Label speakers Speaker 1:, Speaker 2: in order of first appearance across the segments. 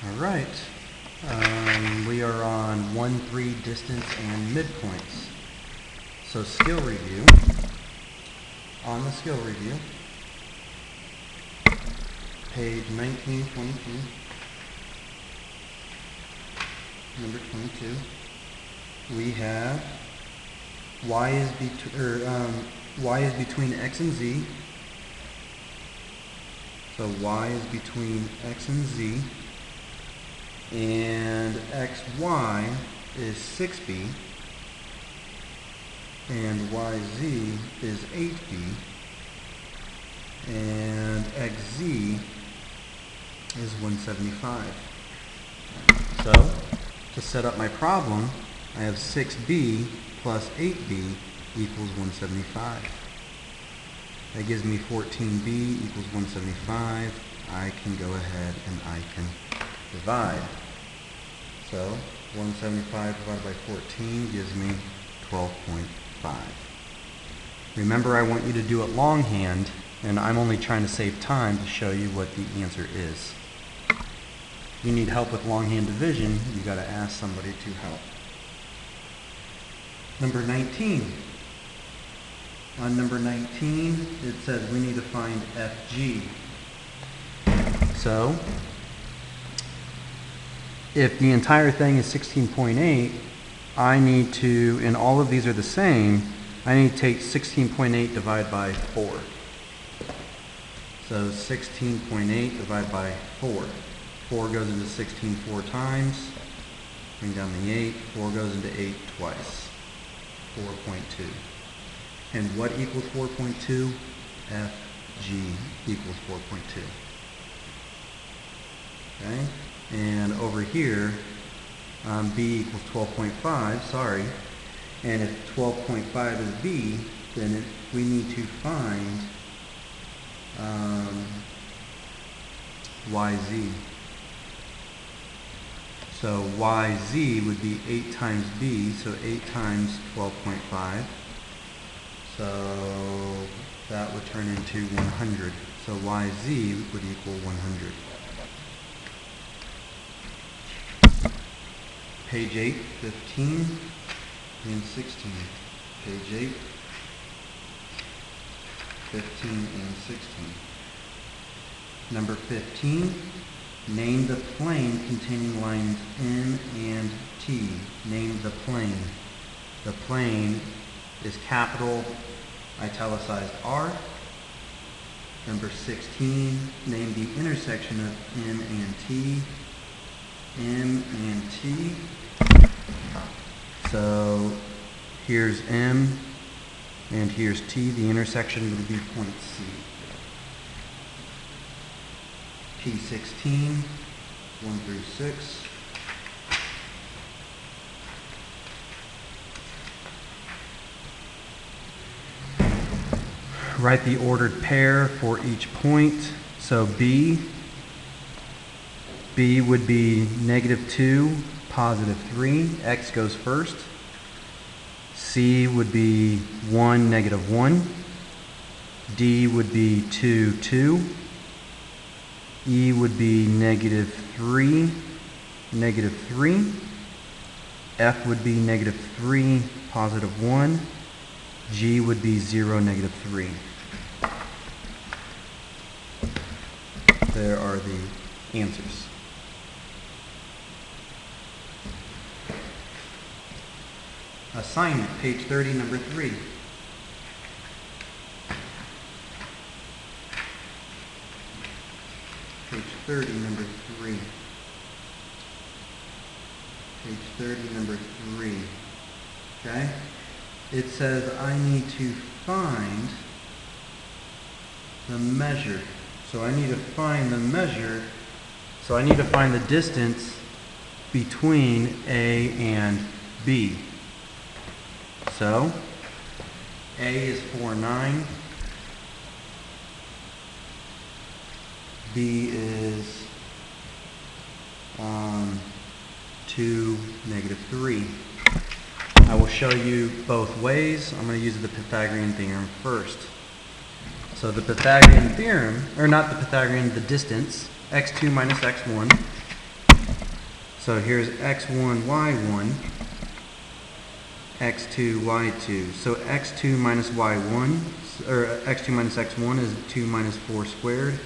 Speaker 1: All right. We are on 1-3 distance and midpoints. So skill review. On the skill review, page 1922, number 22, we have y is between x and z. So y is between x and z, and xy is 6b, and yz is 8b, and xz is 175. So, to set up my problem, I have 6b plus 8b equals 175. That gives me 14b equals 175. I can go ahead and I can divide. So 175 divided by 14 gives me 12.5. Remember, I want you to do it longhand, and I'm only trying to save time to show you what the answer is. If you need help with longhand division, you got to ask somebody to help. Number 19. On number 19, it says we need to find FG. So, if the entire thing is 16.8, I need to, and all of these are the same, I need to take 16.8 divided by 4. So 16.8 divided by 4. 4 goes into 16 four times. Bring down the 8. 4 goes into 8 twice. 4.2. And what equals 4.2? FG equals 4.2. Okay? And over here, B equals 12.5, sorry. And if 12.5 is B, then we need to find YZ. So YZ would be 8 times B, so 8 times 12.5. So that would turn into 100. So YZ would equal 100. Page 8, 15, and 16. Page 8, 15, and 16. Number 15, name the plane containing lines N and T. Name the plane. The plane is capital italicized R. Number 16, name the intersection of M and T. M and T. So here's M and here's T. The intersection would be point C. P16, 1 through 6. Write the ordered pair for each point. So B would be -2, +3. X goes first. C would be 1, -1. D would be 2, 2. E would be -3, -3. F would be -3, +1. G would be 0, -3. There are the answers. Assignment, page 30, number 3. Page 30, number 3. Page 30, number 3. Okay? It says I need to find the measure. So I need to find the measure. So I need to find the distance between A and B. So A is 4'9". B is 2, -3. I will show you both ways. I'm going to use the Pythagorean theorem first. So the Pythagorean theorem, or not the Pythagorean, the distance, x2 minus x1 So here's x1, y1, x2, y2. So x2 minus y1, or x2 minus x1 is 2 minus 4 squared.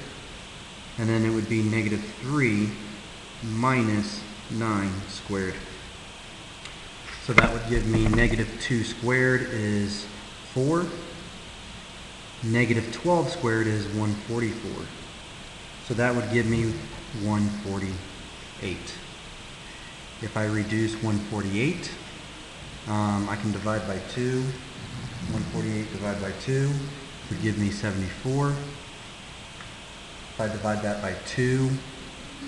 Speaker 1: And then it would be negative 3 minus 9 squared. So that would give me negative 2 squared is 4. Negative 12 squared is 144. So that would give me 148. If I reduce 148, I can divide by 2. 148 divided by 2 would give me 74. If I divide that by 2,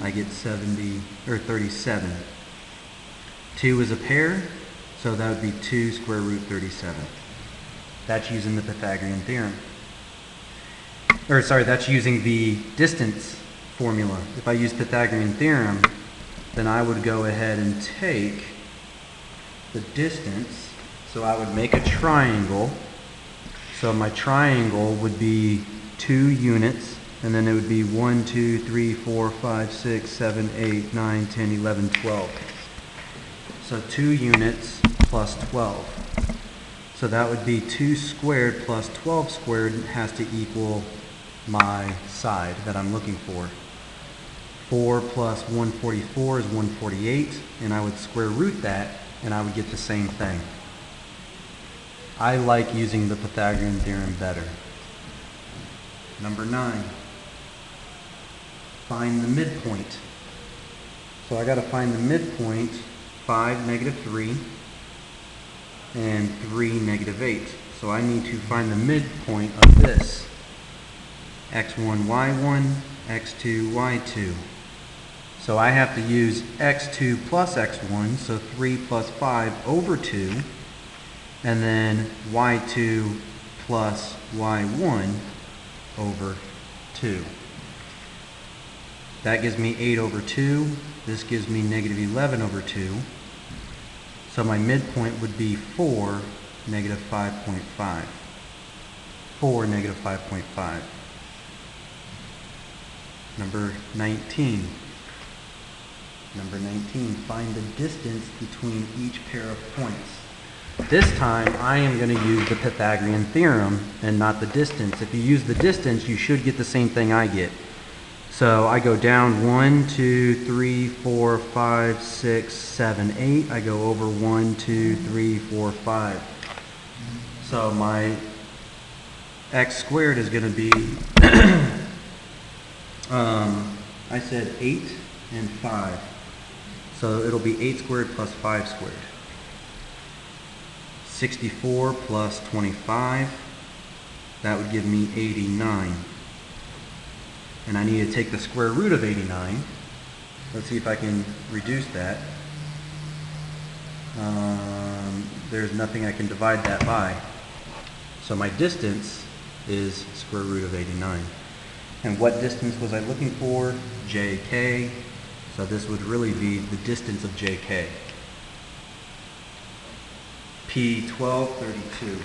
Speaker 1: I get 37. 2 is a pair, so that would be 2 square root 37. That's using the Pythagorean theorem. Or sorry, that's using the distance formula. If I use Pythagorean theorem, then I would go ahead and take the distance. So I would make a triangle. So my triangle would be 2 units, and then it would be 1, 2, 3, 4, 5, 6, 7, 8, 9, 10, 11, 12. So 2 units plus 12. So that would be 2 squared plus 12 squared has to equal my side that I'm looking for. 4 plus 144 is 148, and I would square root that, and I would get the same thing. I like using the Pythagorean theorem better. Number 9. Find the midpoint. So I got to find the midpoint, 5, negative 3, and 3, negative 8. So I need to find the midpoint of this. x1, y1, x2, y2. So I have to use x2 plus x1, so 3 plus 5 over 2, and then y2 plus y1 over 2. That gives me 8 over 2. This gives me negative 11 over 2. So my midpoint would be 4, negative 5.5. 4, negative 5.5. Number 19. Number 19, find the distance between each pair of points. This time, I am going to use the Pythagorean theorem and not the distance. If you use the distance, you should get the same thing I get. So I go down 1, 2, 3, 4, 5, 6, 7, 8. I go over 1, 2, 3, 4, 5. So my x squared is going to be, I said 8 and 5. So it'll be 8 squared plus 5 squared. 64 plus 25, that would give me 89. And I need to take the square root of 89. Let's see if I can reduce that. There's nothing I can divide that by. So my distance is square root of 89. And what distance was I looking for? JK. So this would really be the distance of JK. P1232.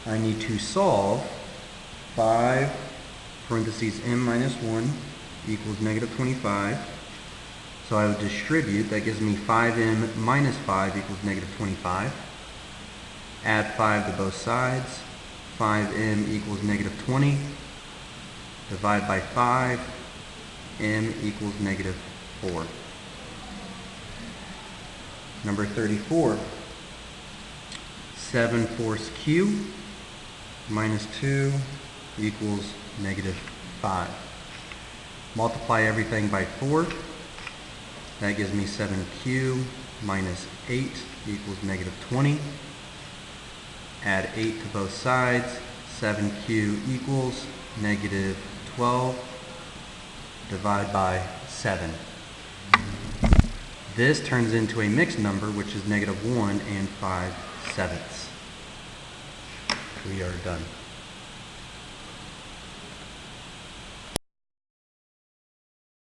Speaker 1: I need to solve 5 parentheses m minus 1 equals negative 25. So I would distribute, that gives me 5m minus 5 equals negative 25. Add 5 to both sides. 5m equals negative 20. Divide by 5. M equals negative 4. Number 34. 7 fourths q minus 2 equals negative 5. Multiply everything by 4. That gives me 7q minus 8 equals negative 20. Add 8 to both sides. 7q equals negative 12. Divide by 7. This turns into a mixed number, which is negative 1 and 5/7. We are done.